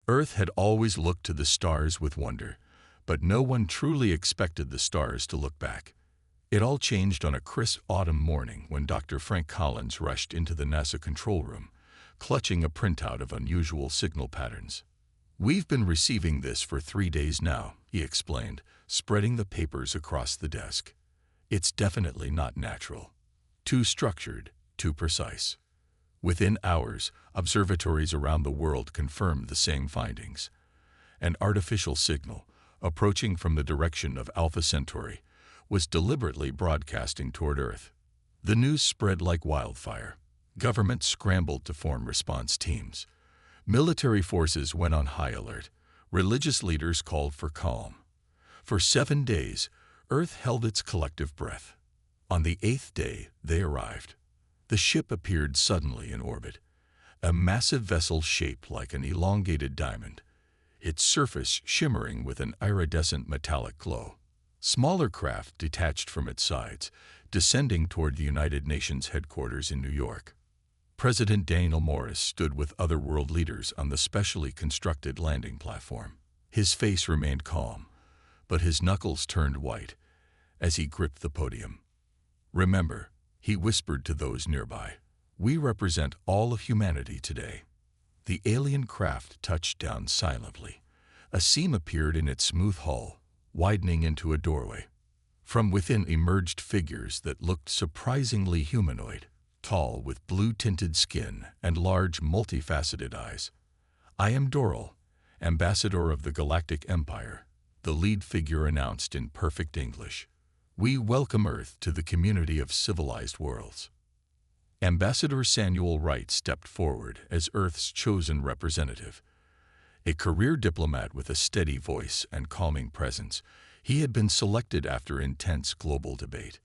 Earth had always looked to the stars with wonder, but no one truly expected the stars to look back. It all changed on a crisp autumn morning when Dr. Frank Collins rushed into the NASA control room, clutching a printout of unusual signal patterns. "We've been receiving this for 3 days now," he explained, spreading the papers across the desk. "It's definitely not natural. Too structured, too precise." Within hours, observatories around the world confirmed the same findings. An artificial signal, approaching from the direction of Alpha Centauri, was deliberately broadcasting toward Earth. The news spread like wildfire. Governments scrambled to form response teams. Military forces went on high alert. Religious leaders called for calm. For 7 days, Earth held its collective breath. On the 8th day, they arrived. The ship appeared suddenly in orbit, a massive vessel shaped like an elongated diamond, its surface shimmering with an iridescent metallic glow. Smaller craft detached from its sides, descending toward the United Nations headquarters in New York. President Daniel Morris stood with other world leaders on the specially constructed landing platform. His face remained calm, but his knuckles turned white as he gripped the podium. "Remember," he whispered to those nearby, "we represent all of humanity today." The alien craft touched down silently. A seam appeared in its smooth hull, widening into a doorway. From within emerged figures that looked surprisingly humanoid, tall with blue-tinted skin and large, multifaceted eyes. "I am Doral, ambassador of the Galactic Empire," the lead figure announced in perfect English. "We welcome Earth to the community of civilized worlds." Ambassador Samuel Wright stepped forward as Earth's chosen representative. A career diplomat with a steady voice and calming presence, he had been selected after intense global debate.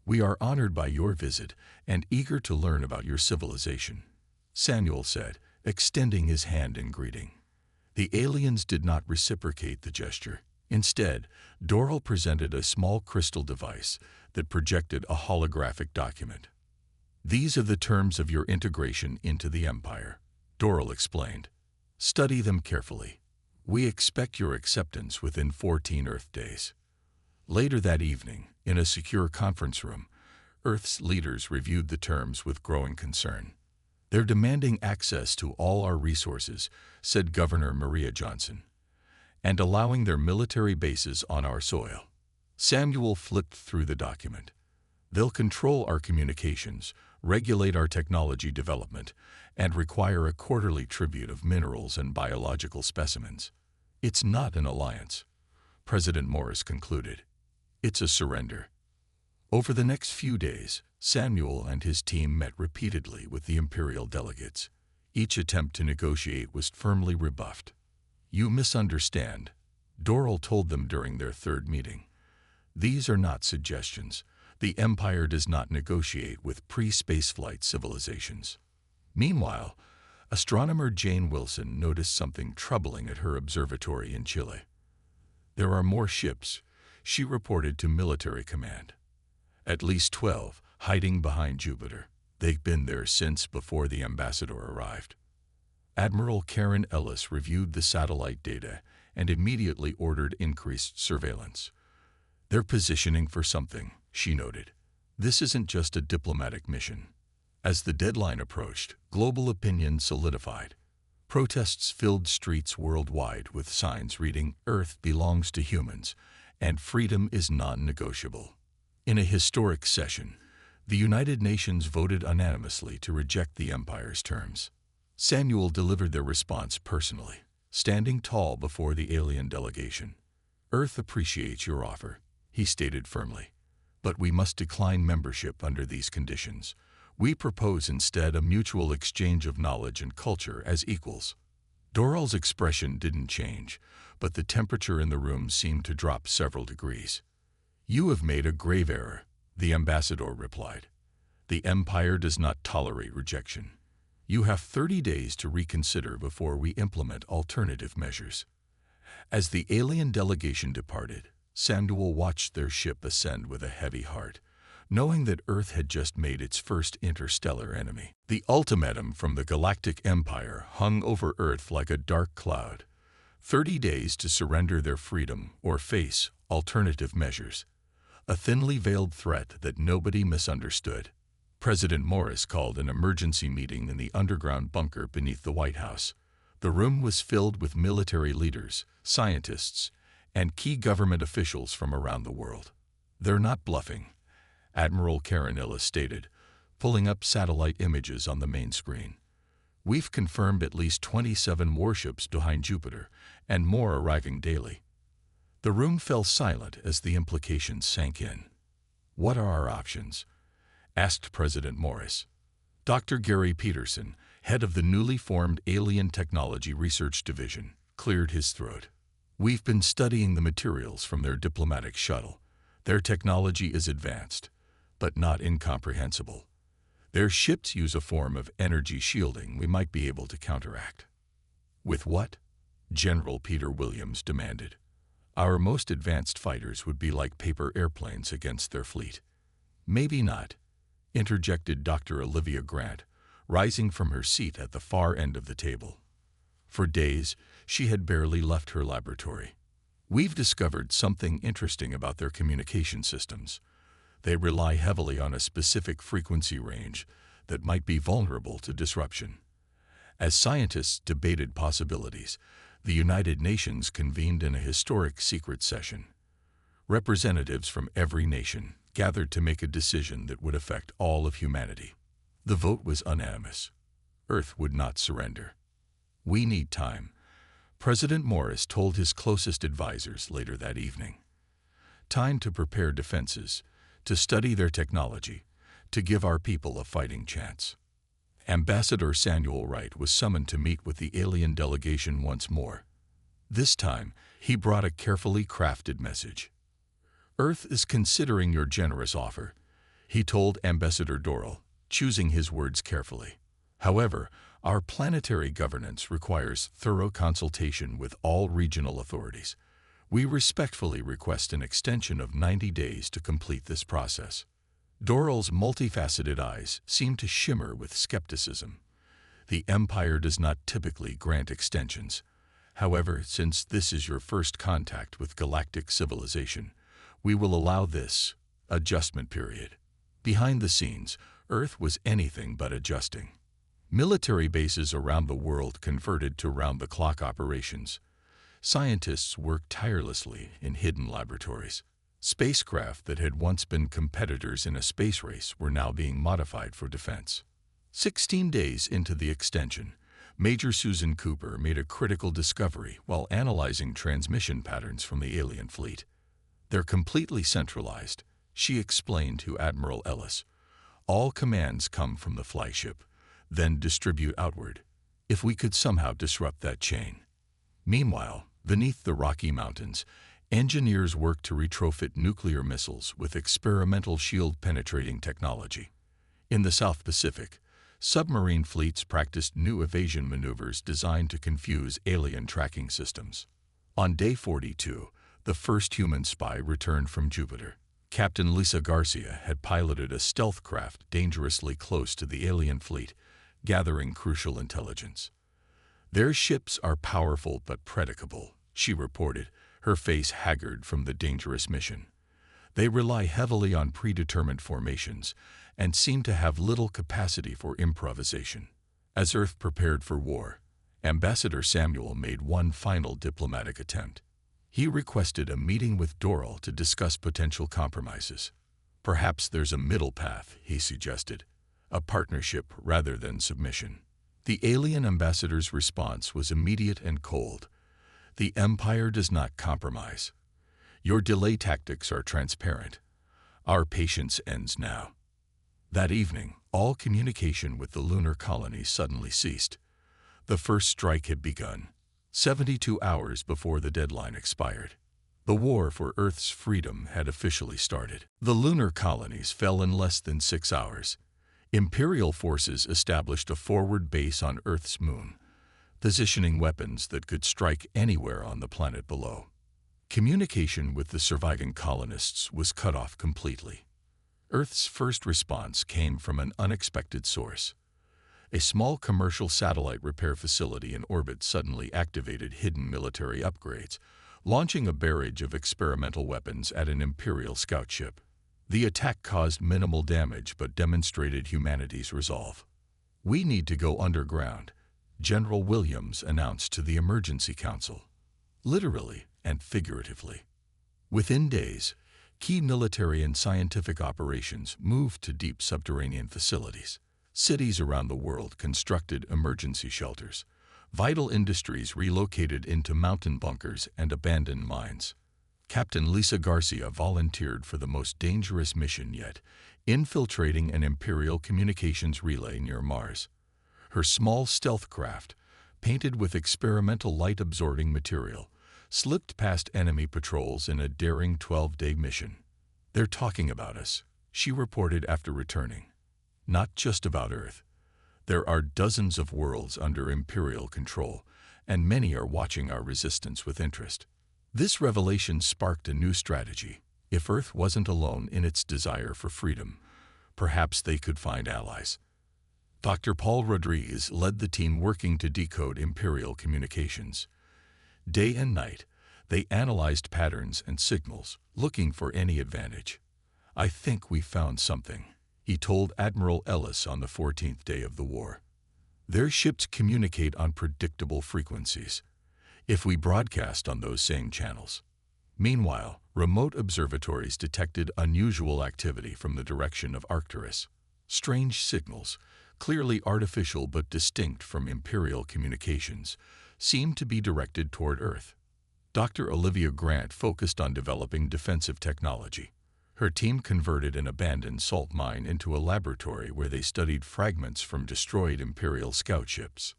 "We are honored by your visit and eager to learn about your civilization," Samuel said, extending his hand in greeting. The aliens did not reciprocate the gesture. Instead, Doral presented a small crystal device that projected a holographic document. "These are the terms of your integration into the Empire," Doral explained. "Study them carefully. We expect your acceptance within 14 Earth days." Later that evening, in a secure conference room, Earth's leaders reviewed the terms with growing concern. "They're demanding access to all our resources," said Governor Maria Johnson, "and allowing their military bases on our soil." Samuel flipped through the document. "They'll control our communications, regulate our technology development, and require a quarterly tribute of minerals and biological specimens. It's not an alliance," President Morris concluded. "It's a surrender." Over the next few days, Samuel and his team met repeatedly with the imperial delegates. Each attempt to negotiate was firmly rebuffed. "You misunderstand," Doral told them during their third meeting. "These are not suggestions. The Empire does not negotiate with pre-spaceflight civilizations." Meanwhile, astronomer Jane Wilson noticed something troubling at her observatory in Chile. "There are more ships," she reported to military command. "At least 12, hiding behind Jupiter. They've been there since before the ambassador arrived." Admiral Karen Ellis reviewed the satellite data and immediately ordered increased surveillance. "They're positioning for something," she noted. "This isn't just a diplomatic mission." As the deadline approached, global opinion solidified. Protests filled streets worldwide with signs reading, "Earth belongs to humans," and "Freedom is non-negotiable." In a historic session, the United Nations voted unanimously to reject the Empire's terms. Samuel delivered their response personally, standing tall before the alien delegation. "Earth appreciates your offer," he stated firmly, "but we must decline membership under these conditions. We propose instead a mutual exchange of knowledge and culture as equals." Doral's expression didn't change, but the temperature in the room seemed to drop several degrees. "You have made a grave error," the ambassador replied. "The Empire does not tolerate rejection. You have 30 days to reconsider before we implement alternative measures." As the alien delegation departed, Samuel watched their ship ascend with a heavy heart, knowing that Earth had just made its first interstellar enemy. The ultimatum from the Galactic Empire hung over Earth like a dark cloud. 30 days to surrender their freedom or face alternative measures. A thinly veiled threat that nobody misunderstood. President Morris called an emergency meeting in the underground bunker beneath the White House. The room was filled with military leaders, scientists, and key government officials from around the world. "They're not bluffing," Admiral Karenilla stated, pulling up satellite images on the main screen. "We've confirmed at least 27 warships behind Jupiter, and more arriving daily." The room fell silent as the implications sank in. "What are our options?" asked President Morris. Dr. Gary Peterson, head of the newly formed Alien Technology Research Division, cleared his throat. "We've been studying the materials from their diplomatic shuttle. Their technology is advanced, but not incomprehensible. Their ships use a form of energy shielding we might be able to counteract." "With what?" General Peter Williams demanded. "Our most advanced fighters would be like paper airplanes against their fleet." "Maybe not," interjected Dr. Olivia Grant, rising from her seat at the far end of the table. For days, she had barely left her laboratory. "We've discovered something interesting about their communication systems. They rely heavily on a specific frequency range that might be vulnerable to disruption." As scientists debated possibilities, the United Nations convened in a historic secret session. Representatives from every nation gathered to make a decision that would affect all of humanity. The vote was unanimous. Earth would not surrender. "We need time," President Morris told his closest advisors later that evening. "Time to prepare defenses, to study their technology, to give our people a fighting chance." Ambassador Samuel Wright was summoned to meet with the alien delegation once more. This time, he brought a carefully crafted message. "Earth is considering your generous offer," he told Ambassador Dorrell, choosing his words carefully. "However, our planetary governance requires thorough consultation with all regional authorities. We respectfully request an extension of 90 days to complete this process." Dorrell's multifaceted eyes seemed to shimmer with skepticism. "The Empire does not typically grant extensions. However, since this is your first contact with galactic civilization, we will allow this adjustment period." Behind the scenes, Earth was anything but adjusting. Military bases around the world converted to round-the-clock operations. Scientists worked tirelessly in hidden laboratories. Spacecraft that had once been competitors in a space race were now being modified for defense. 16 days into the extension, Major Susan Cooper made a critical discovery while analyzing transmission patterns from the alien fleet. "They're completely centralized," she explained to Admiral Ellis. "All commands come from the flagship, then distribute outward. If we could somehow disrupt that chain." Meanwhile, beneath the Rocky Mountains, engineers worked to retrofit nuclear missiles with experimental shield-penetrating technology. In the South Pacific, submarine fleets practiced new evasion maneuvers designed to confuse alien tracking systems. On day 42, the first human spy returned from Jupiter. Captain Lisa Garcia had piloted a stealth craft dangerously close to the alien fleet, gathering crucial intelligence. "Their ships are powerful but predictable," she reported, her face haggard from the dangerous mission. "They rely heavily on predetermined formations and seem to have little capacity for improvisation." As Earth prepared for war, Ambassador Samuel made one final diplomatic attempt. He requested a meeting with Dorrell to discuss potential compromises. "Perhaps there's a middle path," he suggested, "a partnership rather than submission." The alien ambassador's response was immediate and cold. "The Empire does not compromise. Your delay tactics are transparent. Our patience ends now." That evening, all communication with the lunar colony suddenly ceased. The first strike had begun, 72 hours before the deadline expired. The war for Earth's freedom had officially started. The lunar colonies fell in less than 6 hours. Imperial forces established a forward base on Earth's moon, positioning weapons that could strike anywhere on the planet below. Communication with the surviving colonists was cut off completely. Earth's first response came from an unexpected source. A small commercial satellite repair facility in orbit suddenly activated hidden military upgrades, launching a barrage of experimental weapons at an Imperial scout ship. The attack caused minimal damage but demonstrated humanity's resolve. "We need to go underground," General Williams announced to the Emergency Council, literally and figuratively. Within days, key military and scientific operations moved to deep subterranean facilities. Cities around the world constructed emergency shelters. Vital industries relocated into mountain bunkers and abandoned mines. Captain Lisa Garcia volunteered for the most dangerous mission yet, infiltrating an Imperial communications relay near Mars. Her small stealth craft, painted with experimental light-absorbing material, slipped past enemy patrols in a daring 12-day mission. "They're talking about us," she reported after returning. "Not just about Earth. There are dozens of worlds under Imperial control, and many are watching our resistance with interest." This revelation sparked a new strategy. If Earth wasn't alone in its desire for freedom, perhaps they could find allies. Dr. Paul Rodriguez led the team working to decode Imperial communications. Day and night, they analyzed patterns and signals, looking for any advantage. "I think we found something," he told Admiral Ellis on the 14th day of the war. "Their ships communicate on predictable frequencies. If we broadcast on those same channels." Meanwhile, remote observatories detected unusual activity from the direction of Arcturus. Strange signals, clearly artificial but distinct from Imperial communications, seemed to be directed toward Earth. Dr. Olivia Grant focused on developing defensive technology. Her team converted an abandoned salt mine into a laboratory where they studied fragments from destroyed Imperial scout ships.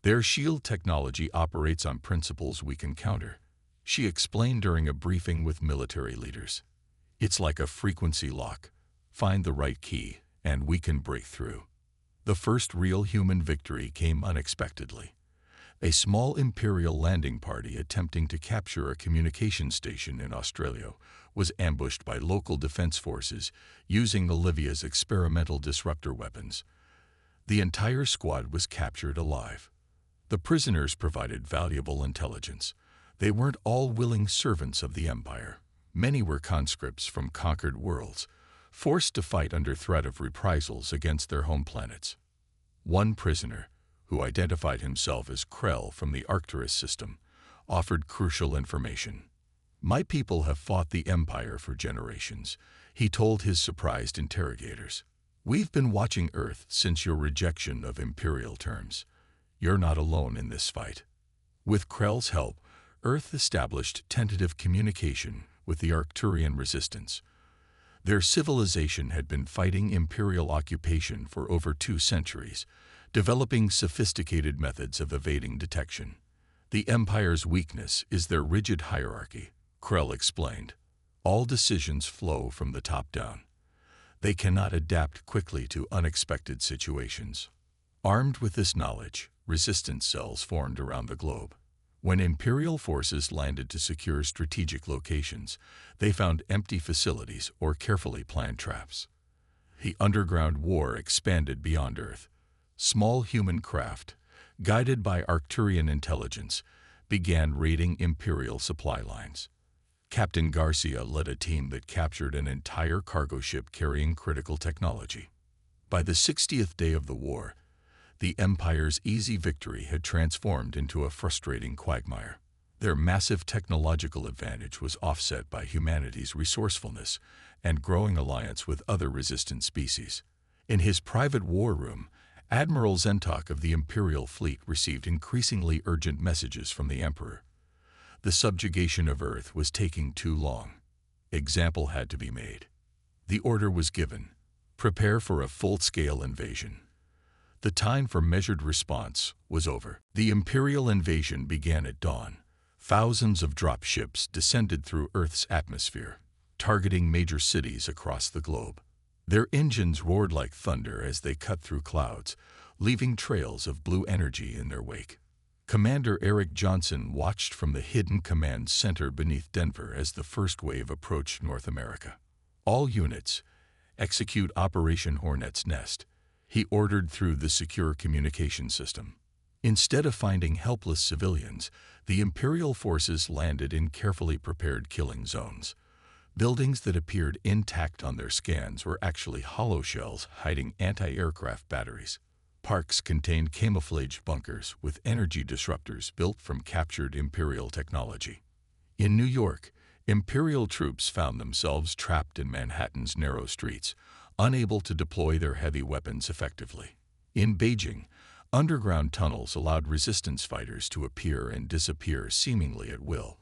"Their shield technology operates on principles we can counter," she explained during a briefing with military leaders. "It's like a frequency lock. Find the right key, and we can break through." The first real human victory came unexpectedly. A small Imperial landing party attempting to capture a communication station in Australia was ambushed by local defense forces using Olivia's experimental disruptor weapons. The entire squad was captured alive. The prisoners provided valuable intelligence. They weren't all willing servants of the Empire. Many were conscripts from conquered worlds, forced to fight under threat of reprisals against their home planets. One prisoner, who identified himself as Krell from the Arcturus system, offered crucial information. "My people have fought the Empire for generations," he told his surprised interrogators. "We've been watching Earth since your rejection of Imperial terms. You're not alone in this fight." With Krell's help, Earth established tentative communication with the Arcturian resistance. Their civilization had been fighting Imperial occupation for over 2 centuries, developing sophisticated methods of evading detection. "The Empire's weakness is their rigid hierarchy," Krell explained. "All decisions flow from the top down. They cannot adapt quickly to unexpected situations." Armed with this knowledge, resistance cells formed around the globe. When Imperial forces landed to secure strategic locations, they found empty facilities or carefully planned traps. The underground war expanded beyond Earth. Small human craft, guided by Arcturian intelligence, began raiding Imperial supply lines. Captain Garcia led a team that captured an entire cargo ship carrying critical technology. By the 60th day of the war, the Empire's easy victory had transformed into a frustrating quagmire. Their massive technological advantage was offset by humanity's resourcefulness and growing alliance with other resistant species. In his private war room, Admiral Zentok of the Imperial fleet received increasingly urgent messages from the Emperor. The subjugation of Earth was taking too long. Example had to be made. The order was given: prepare for a full-scale invasion. The time for measured response was over. The Imperial invasion began at dawn. Thousands of drop ships descended through Earth's atmosphere, targeting major cities across the globe. Their engines roared like thunder as they cut through clouds, leaving trails of blue energy in their wake. Commander Eric Johnson watched from the hidden command center beneath Denver as the first wave approached North America. "All units, execute Operation Hornet's Nest. He ordered through the secure communication system. Instead of finding helpless civilians, the Imperial forces landed in carefully prepared killing zones. Buildings that appeared intact on their scans were actually hollow shells hiding anti-aircraft batteries. Parks contained camouflaged bunkers with energy disruptors built from captured Imperial technology. In New York, Imperial troops found themselves trapped in Manhattan's narrow streets, unable to deploy their heavy weapons effectively. In Beijing, underground tunnels allowed resistance fighters to appear and disappear seemingly at will.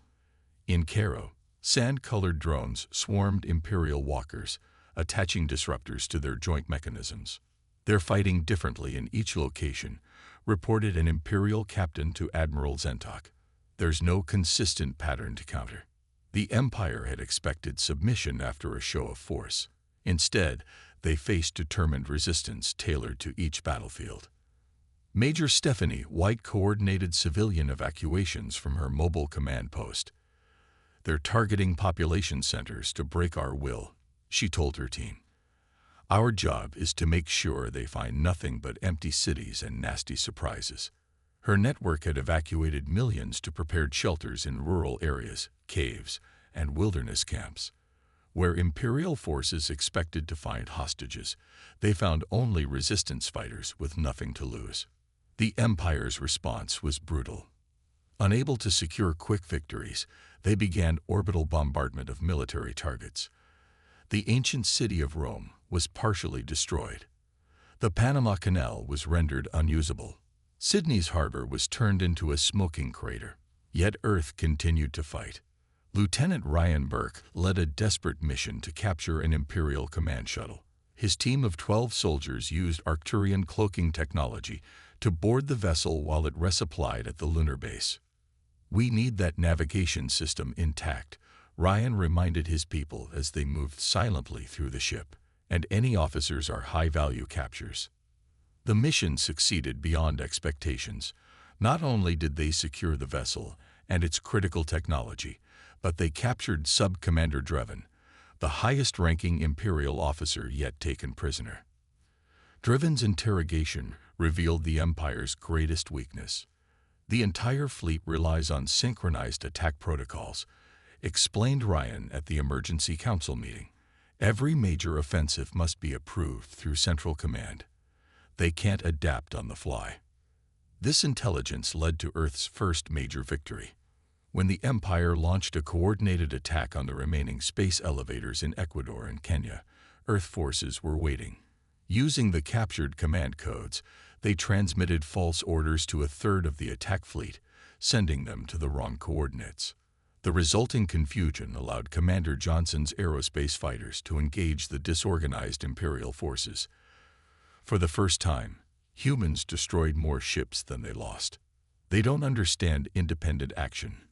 In Cairo, sand-colored drones swarmed Imperial walkers, attaching disruptors to their joint mechanisms. They're fighting differently in each location, reported an Imperial captain to Admiral Zentok. There's no consistent pattern to counter. The Empire had expected submission after a show of force. Instead, they faced determined resistance tailored to each battlefield. Major Stephanie White coordinated civilian evacuations from her mobile command post. "They're targeting population centers to break our will," she told her team. "Our job is to make sure they find nothing but empty cities and nasty surprises." Her network had evacuated millions to prepared shelters in rural areas, caves, and wilderness camps. Where Imperial forces expected to find hostages, they found only resistance fighters with nothing to lose. The Empire's response was brutal. Unable to secure quick victories, they began orbital bombardment of military targets. The ancient city of Rome was partially destroyed. The Panama Canal was rendered unusable. Sydney's harbor was turned into a smoking crater. Yet Earth continued to fight. Lieutenant Ryan Burke led a desperate mission to capture an Imperial command shuttle. His team of 12 soldiers used Arcturian cloaking technology to board the vessel while it resupplied at the lunar base. "We need that navigation system intact," Ryan reminded his people as they moved silently through the ship, "and any officers are high-value captures." The mission succeeded beyond expectations. Not only did they secure the vessel and its critical technology, but they captured Sub-Commander Drevin, the highest-ranking Imperial officer yet taken prisoner. Drevin's interrogation revealed the Empire's greatest weakness. "The entire fleet relies on synchronized attack protocols," explained Ryan at the Emergency Council meeting. "Every major offensive must be approved through Central Command. They can't adapt on the fly." This intelligence led to Earth's first major victory. When the Empire launched a coordinated attack on the remaining space elevators in Ecuador and Kenya, Earth forces were waiting. Using the captured command codes, they transmitted false orders to a third of the attack fleet, sending them to the wrong coordinates. The resulting confusion allowed Commander Johnson's aerospace fighters to engage the disorganized Imperial forces. For the first time, humans destroyed more ships than they lost. "They don't understand independent action,"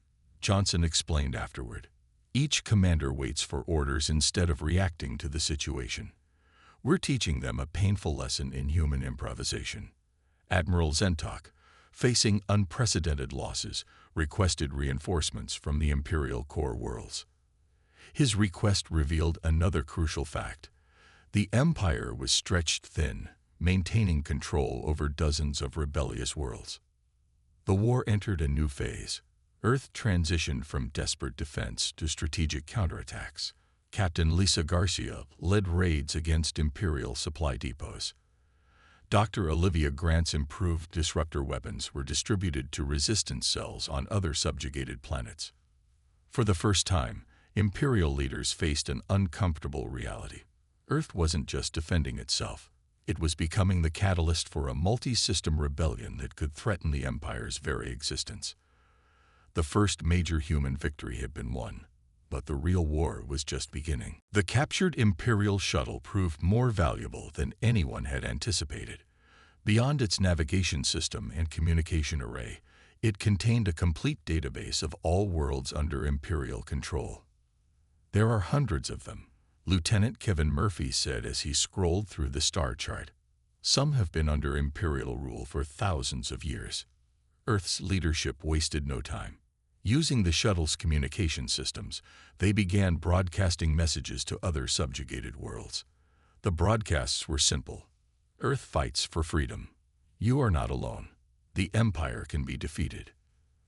Johnson explained afterward. "Each commander waits for orders instead of reacting to the situation. We're teaching them a painful lesson in human improvisation." Admiral Zentok, facing unprecedented losses, requested reinforcements from the Imperial core worlds. His request revealed another crucial fact. The Empire was stretched thin, maintaining control over dozens of rebellious worlds. The war entered a new phase. Earth transitioned from desperate defense to strategic counterattacks. Captain Lisa Garcia led raids against Imperial supply depots. Dr. Olivia Grant's improved disruptor weapons were distributed to resistance cells on other subjugated planets. For the first time, Imperial leaders faced an uncomfortable reality. Earth wasn't just defending itself. It was becoming the catalyst for a multi-system rebellion that could threaten the Empire's very existence. The first major human victory had been won, but the real war was just beginning. The captured Imperial shuttle proved more valuable than anyone had anticipated. Beyond its navigation system and communication array, it contained a complete database of all worlds under Imperial control. "There are hundreds of them," Lieutenant Kevin Murphy said as he scrolled through the star chart. "Some have been under Imperial rule for thousands of years." Earth's leadership wasted no time. Using the shuttle's communication systems, they began broadcasting messages to other subjugated worlds. The broadcasts were simple. Earth fights for freedom. You are not alone. The Empire can be defeated.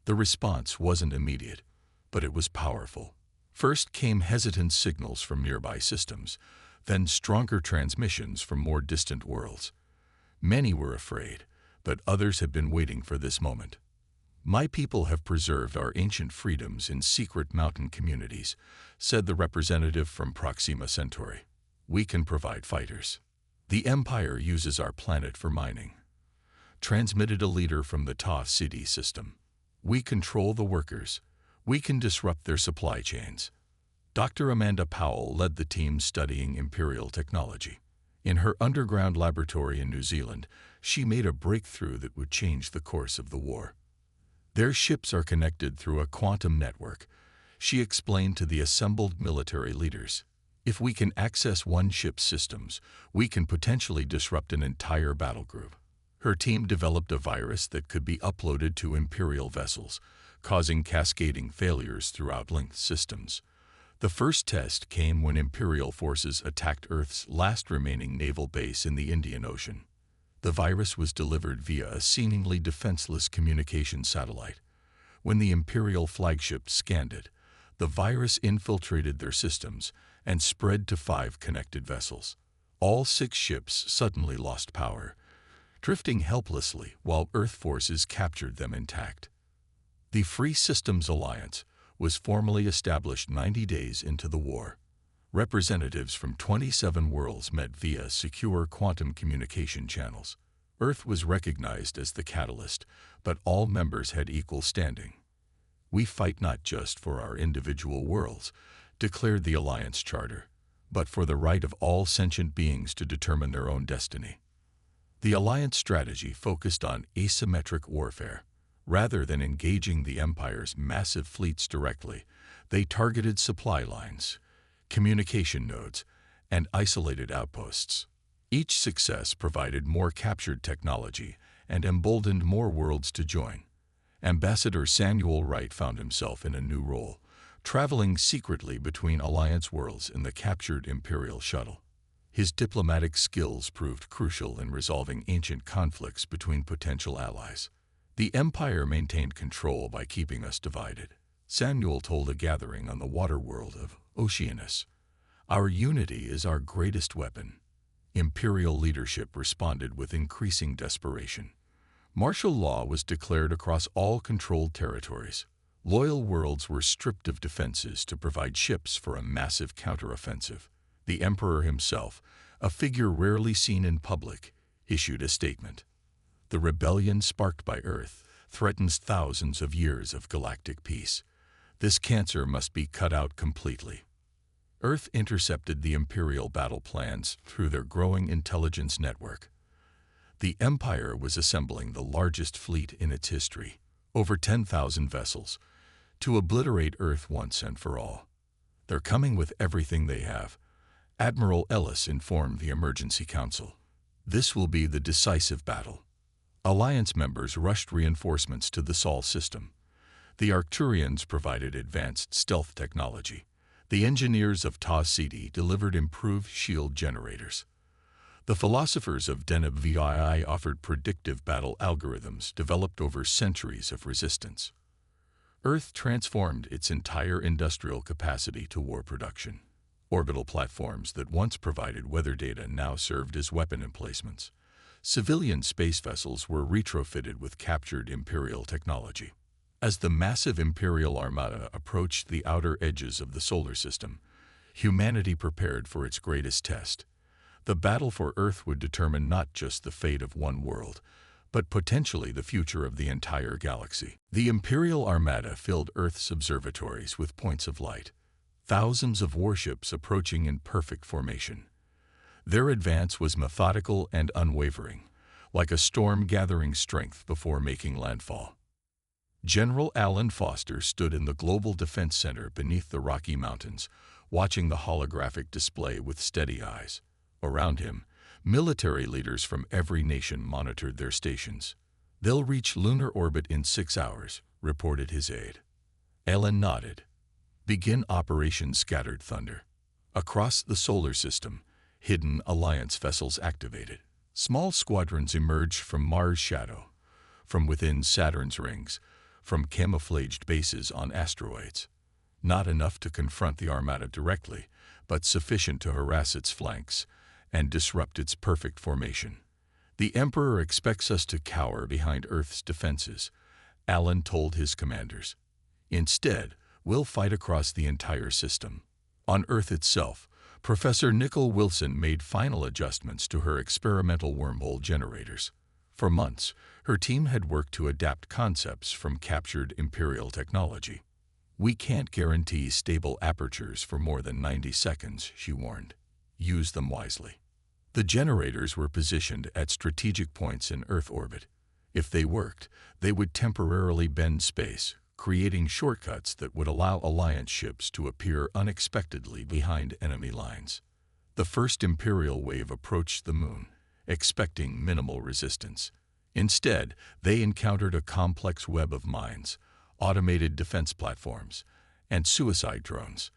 The response wasn't immediate, but it was powerful. First came hesitant signals from nearby systems, then stronger transmissions from more distant worlds. Many were afraid, but others had been waiting for this moment. "My people have preserved our ancient freedoms in secret mountain communities," said the representative from Proxima Centauri. "We can provide fighters. The Empire uses our planet for mining," transmitted a leader from the Ta City system. "We control the workers. We can disrupt their supply chains." Dr. Amanda Powell led the team studying Imperial technology. In her underground laboratory in New Zealand, she made a breakthrough that would change the course of the war. "Their ships are connected through a quantum network," she explained to the assembled military leaders. "If we can access one ship's systems, we can potentially disrupt an entire battle group." Her team developed a virus that could be uploaded to Imperial vessels, causing cascading failures throughout linked systems. The first test came when Imperial forces attacked Earth's last remaining naval base in the Indian Ocean. The virus was delivered via a seemingly defenseless communication satellite. When the Imperial flagship scanned it, the virus infiltrated their systems and spread to 5 connected vessels. All 6 ships suddenly lost power, drifting helplessly while Earth forces captured them intact. The Free Systems Alliance was formally established 90 days into the war. Representatives from 27 worlds met via secure quantum communication channels. Earth was recognized as the catalyst, but all members had equal standing. "We fight not just for our individual worlds," declared the Alliance Charter, "but for the right of all sentient beings to determine their own destiny." The Alliance strategy focused on asymmetric warfare. Rather than engaging the Empire's massive fleets directly, they targeted supply lines, communication nodes, and isolated outposts. Each success provided more captured technology and emboldened more worlds to join. Ambassador Samuel Wright found himself in a new role, traveling secretly between Alliance worlds in the captured Imperial shuttle. His diplomatic skills proved crucial in resolving ancient conflicts between potential allies. "The Empire maintained control by keeping us divided," Samuel told a gathering on the water world of Oceanus. "Our unity is our greatest weapon." Imperial leadership responded with increasing desperation. Martial law was declared across all controlled territories. Loyal worlds were stripped of defenses to provide ships for a massive counteroffensive. The Emperor himself, a figure rarely seen in public, issued a statement. "The rebellion sparked by Earth threatens thousands of years of galactic peace. This cancer must be cut out completely." Earth intercepted the Imperial battle plans through their growing intelligence network. The Empire was assembling the largest fleet in its history, over 10,000 vessels, to obliterate Earth once and for all. "They're coming with everything they have," Admiral Ellis informed the Emergency Council. "This will be the decisive battle." Alliance members rushed reinforcements to the Sol system. The Arcturians provided advanced stealth technology. The engineers of Ta City delivered improved shield generators. The philosophers of Deneb VII offered predictive battle algorithms developed over centuries of resistance. Earth transformed its entire industrial capacity to war production. Orbital platforms that once provided weather data now served as weapon emplacements. Civilian space vessels were retrofitted with captured Imperial technology. As the massive Imperial Armada approached the outer edges of the solar system, humanity prepared for its greatest test. The battle for Earth would determine not just the fate of one world, but potentially the future of the entire galaxy. The Imperial Armada filled Earth's observatories with points of light, thousands of warships approaching in perfect formation. Their advance was methodical and unwavering, like a storm gathering strength before making landfall. General Alan Foster stood in the Global Defense Center beneath the Rocky Mountains, watching the holographic display with steady eyes. Around him, military leaders from every nation monitored their stations. "They'll reach lunar orbit in 6 hours," reported his aide. Alan nodded. "Begin Operation Scattered Thunder." Across the solar system, Hidden Alliance vessels activated. Small squadrons emerged from Mars' shadow, from within Saturn's rings, from camouflaged bases on asteroids. Not enough to confront the Armada directly, but sufficient to harass its flanks and disrupt its perfect formation. "The Emperor expects us to cower behind Earth's defenses," Allen told his commanders. "Instead, we'll fight across the entire system." On Earth itself, Professor Nicole Wilson made final adjustments to her experimental wormhole generators. For months, her team had worked to adapt concepts from captured Imperial technology. "We can't guarantee stable apertures for more than 90 seconds, she warned. "Use them wisely." The generators were positioned at strategic points in Earth orbit. If they worked, they would temporarily bend space, creating shortcuts that would allow Alliance ships to appear unexpectedly behind enemy lines. The first Imperial wave approached the Moon, expecting minimal resistance. Instead, they encountered a complex web of mines, automated defense platforms, and suicide drones.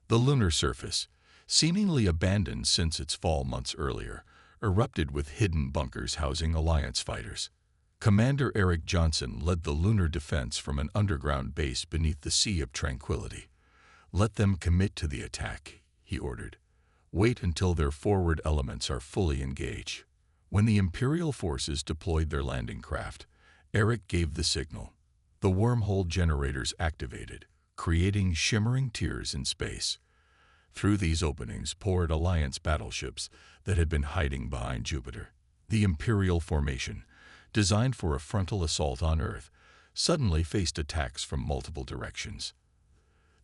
The lunar surface, seemingly abandoned since its fall months earlier, erupted with hidden bunkers housing Alliance fighters. Commander Eric Johnson led the lunar defense from an underground base beneath the Sea of Tranquility. "Let them commit to the attack," he ordered. "Wait until their forward elements are fully engaged." When the Imperial forces deployed their landing craft, Eric gave the signal. The wormhole generators activated, creating shimmering tiers in space. Through these openings poured Alliance battleships that had been hiding behind Jupiter. The Imperial formation, designed for a frontal assault on Earth, suddenly faced attacks from multiple directions.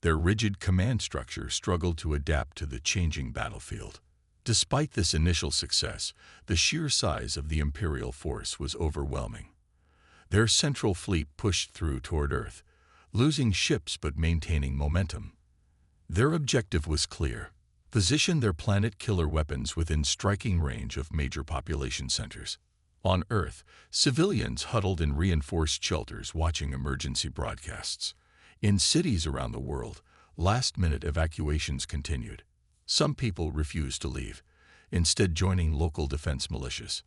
Their rigid command structure struggled to adapt to the changing battlefield. Despite this initial success, the sheer size of the Imperial force was overwhelming. Their central fleet pushed through toward Earth, losing ships but maintaining momentum. Their objective was clear: position their planet-killer weapons within striking range of major population centers. On Earth, civilians huddled in reinforced shelters watching emergency broadcasts. In cities around the world, last-minute evacuations continued. Some people refused to leave, instead joining local defense militias.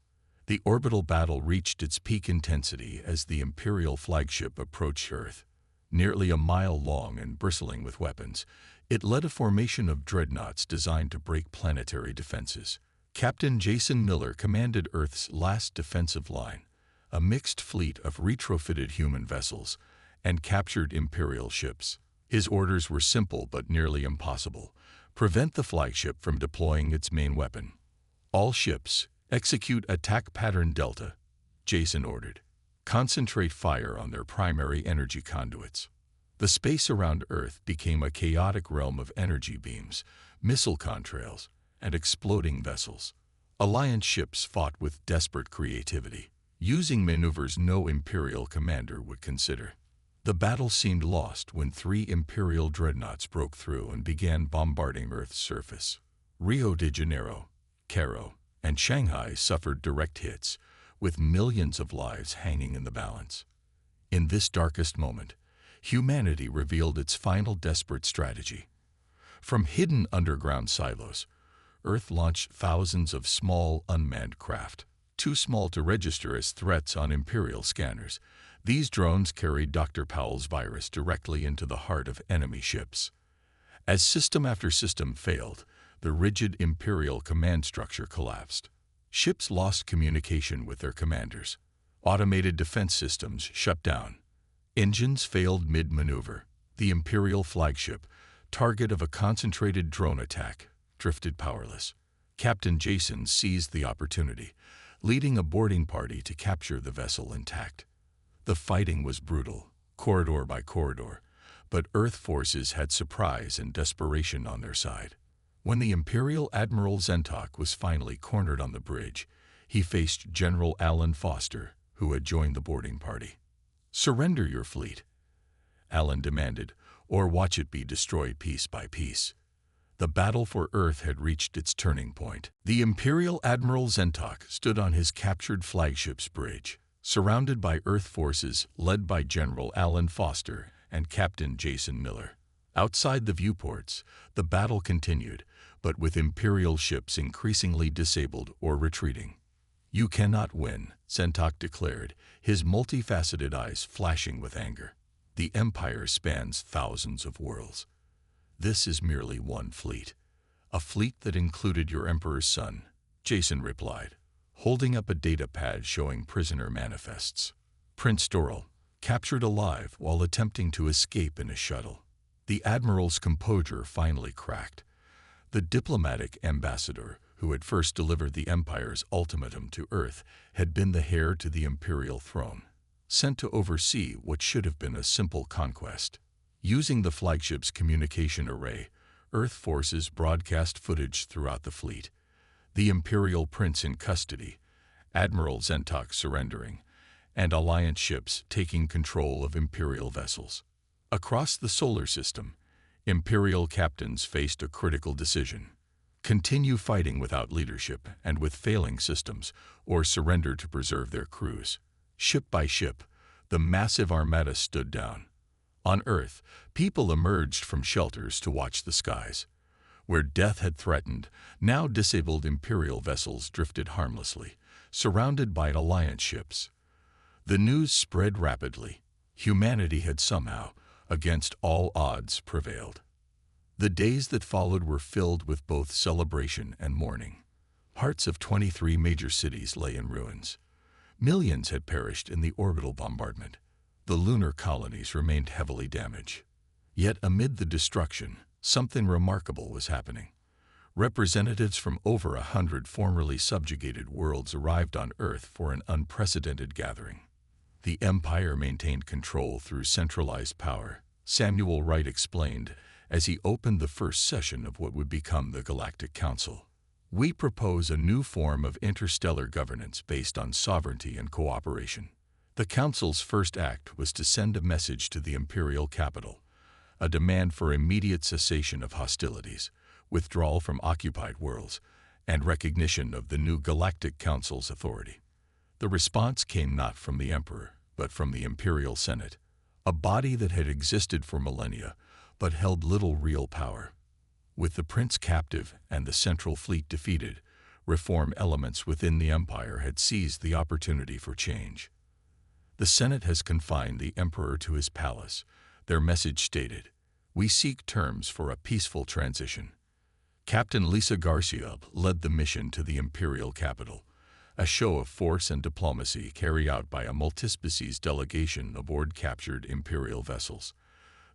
The orbital battle reached its peak intensity as the Imperial flagship approached Earth. Nearly a mile long and bristling with weapons, it led a formation of dreadnoughts designed to break planetary defenses. Captain Jason Miller commanded Earth's last defensive line, a mixed fleet of retrofitted human vessels and captured Imperial ships. His orders were simple but nearly impossible: prevent the flagship from deploying its main weapon. "All ships, execute attack pattern Delta," Jason ordered. "Concentrate fire on their primary energy conduits." The space around Earth became a chaotic realm of energy beams, missile contrails, and exploding vessels. Alliance ships fought with desperate creativity, using maneuvers no Imperial commander would consider. The battle seemed lost when 3 Imperial dreadnoughts broke through and began bombarding Earth's surface. Rio de Janeiro, Cairo, and Shanghai suffered direct hits, with millions of lives hanging in the balance. In this darkest moment, humanity revealed its final desperate strategy. From hidden underground silos, Earth launched thousands of small, unmanned craft. Too small to register as threats on Imperial scanners, these drones carried Dr. Powell's virus directly into the heart of enemy ships. As system after system failed, the rigid Imperial command structure collapsed. Ships lost communication with their commanders. Automated defense systems shut down. Engines failed mid-maneuver. The Imperial flagship, target of a concentrated drone attack, drifted powerless. Captain Jason seized the opportunity, leading a boarding party to capture the vessel intact. The fighting was brutal, corridor by corridor, but Earth forces had surprise and desperation on their side. When the Imperial Admiral Zentok was finally cornered on the bridge, he faced General Alan Foster, who had joined the boarding party. "Surrender your fleet," Alan demanded, "or watch it be destroyed piece by piece." The battle for Earth had reached its turning point. The Imperial Admiral Zentok stood on his captured flagship's bridge, surrounded by Earth forces led by General Alan Foster and Captain Jason Miller. Outside the viewports, the battle continued, but with Imperial ships increasingly disabled or retreating. "You cannot win," Sentok declared, his multifaceted eyes flashing with anger. "The Empire spans thousands of worlds. This is merely one fleet." "A fleet that included your Emperor's son," Jason replied, holding up a data pad showing prisoner manifests. "Prince Doral, captured alive while attempting to escape in a shuttle." The Admiral's composure finally cracked. The diplomatic ambassador, who had first delivered the Empire's ultimatum to Earth, had been the heir to the Imperial throne, sent to oversee what should have been a simple conquest. Using the flagship's communication array, Earth forces broadcast footage throughout the fleet. The Imperial Prince in custody, Admiral Sentok surrendering, and Alliance ships taking control of Imperial vessels. Across the solar system, Imperial captains faced a critical decision: continue fighting without leadership and with failing systems, or surrender to preserve their crews. Ship by ship, the massive armada stood down. On Earth, people emerged from shelters to watch the skies. Where death had threatened, now disabled Imperial vessels drifted harmlessly, surrounded by Alliance ships. The news spread rapidly. Humanity had somehow, against all odds, prevailed. The days that followed were filled with both celebration and mourning. Parts of 23 major cities lay in ruins. Millions had perished in the orbital bombardment. The lunar colonies remained heavily damaged. Yet amid the destruction, something remarkable was happening. Representatives from over 100 formerly subjugated worlds arrived on Earth for an unprecedented gathering. The Empire maintained control through centralized power, Samuel Wright explained as he opened the first session of what would become the Galactic Council. "We propose a new form of interstellar governance based on sovereignty and cooperation." The Council's first act was to send a message to the Imperial capital, a demand for immediate cessation of hostilities, withdrawal from occupied worlds, and recognition of the new Galactic Council's authority. The response came not from the Emperor, but from the Imperial Senate, a body that had existed for millennia, but held little real power. With the Prince captive and the Central Fleet defeated, reform elements within the Empire had seized the opportunity for change. "The Senate has confined the Emperor to his palace," their message stated. "We seek terms for a peaceful transition." Captain Lisa Garcia led the mission to the Imperial capital, a show of force and diplomacy carried out by a multispecies delegation aboard captured Imperial vessels.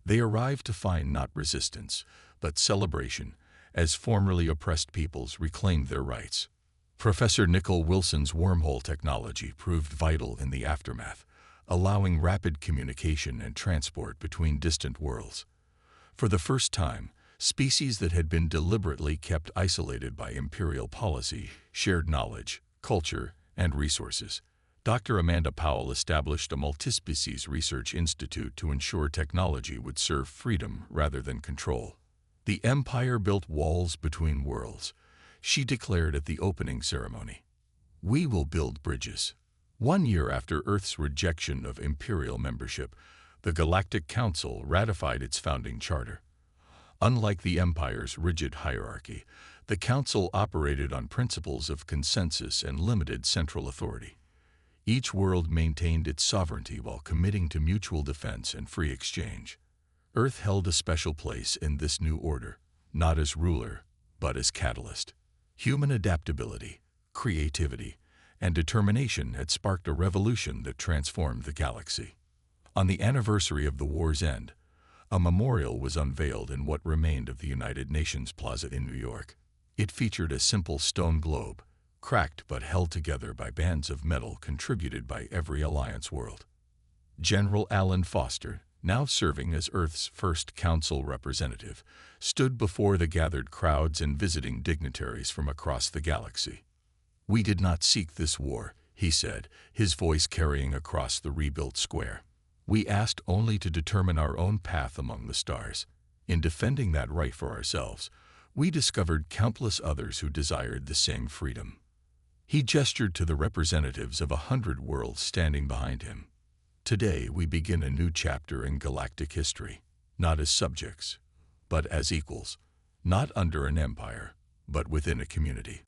They arrived to find not resistance, but celebration, as formerly oppressed peoples reclaimed their rights. Professor Nicol Wilson's wormhole technology proved vital in the aftermath, allowing rapid communication and transport between distant worlds. For the first time, species that had been deliberately kept isolated by Imperial policy shared knowledge, culture, and resources. Dr. Amanda Powell established a multispecies research institute to ensure technology would serve freedom rather than control. "The Empire built walls between worlds," she declared at the opening ceremony. "We will build bridges." 1 year after Earth's rejection of Imperial membership, the Galactic Council ratified its founding charter. Unlike the Empire's rigid hierarchy, the Council operated on principles of consensus and limited central authority. Each world maintained its sovereignty while committing to mutual defense and free exchange. Earth held a special place in this new order, not as ruler, but as catalyst. Human adaptability, creativity, and determination had sparked a revolution that transformed the galaxy. On the anniversary of the war's end, a memorial was unveiled in what remained of the United Nations Plaza in New York. It featured a simple stone globe, cracked but held together by bands of metal contributed by every Alliance world. General Alan Foster, now serving as Earth's first Council representative, stood before the gathered crowds and visiting dignitaries from across the galaxy. "We did not seek this war," he said, his voice carrying across the rebuilt square. "We asked only to determine our own path among the stars. In defending that right for ourselves, we discovered countless others who desired the same freedom." He gestured to the representatives of 100 worlds standing behind him. "Today we begin a new chapter in galactic history, not as subjects, but as equals, not under an empire, but within a community.